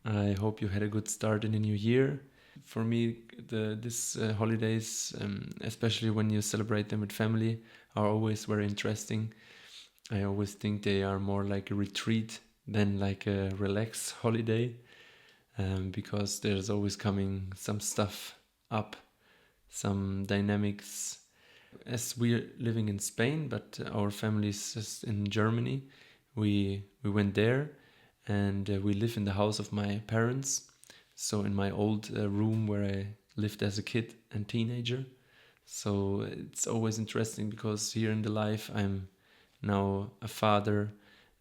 I hope you had a good start in the new year. For me, this holidays, especially when you celebrate them with family, are always very interesting. I always think they are more like a retreat than like a relax holiday, because there's always coming some stuff up, some dynamics. As we're living in Spain, but our family is just in Germany, we went there, and we live in the house of my parents. So in my old room where I lived as a kid and teenager. So it's always interesting because here in the life I'm now a father,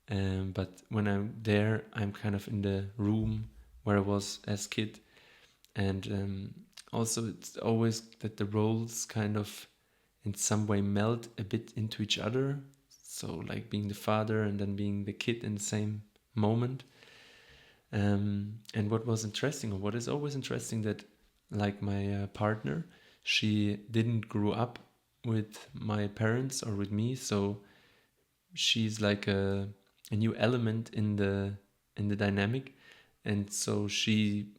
but when I'm there, I'm kind of in the room where I was as kid, and also it's always that the roles kind of in some way meld a bit into each other. So like being the father and then being the kid in the same moment. And what was interesting, or what is always interesting, that like my partner, she didn't grow up with my parents or with me, so she's like a new element in the dynamic, and so she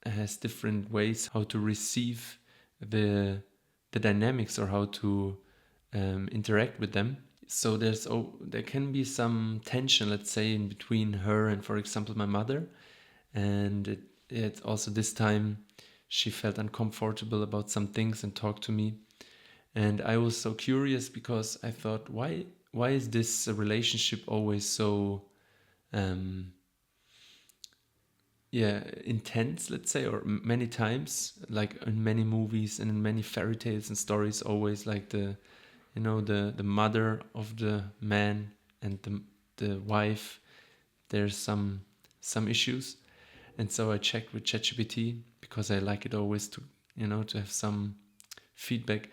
has different ways how to receive the the dynamics, or how to interact with them. So there can be some tension, let's say, in between her and, for example, my mother, and it also this time she felt uncomfortable about some things and talked to me, and I was so curious because I thought, why is this relationship always so um, intense, let's say, or many times, like in many movies and in many fairy tales and stories, always like the mother of the man and the wife, there's some issues. And so I checked with ChatGPT because I like it always to have some feedback,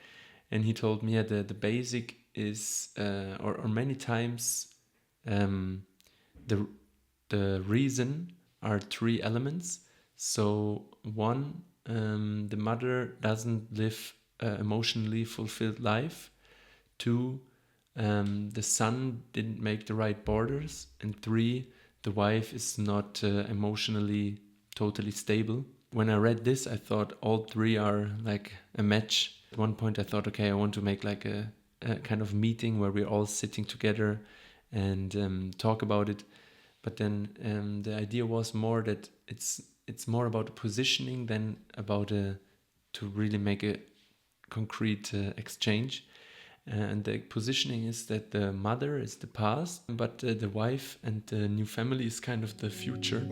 and he told me, yeah, the basic is or many times um, the the reason are three elements. So one, the mother doesn't live emotionally fulfilled life. Two, the son didn't make the right borders. And three, the wife is not emotionally totally stable. When I read this, I thought all three are like a match. At one point, I thought, okay, I want to make like a kind of meeting where we're all sitting together and talk about it. But then the idea was more that it's more about the positioning than about to really make a concrete exchange. And the positioning is that the mother is the past, but the wife and the new family is kind of the future.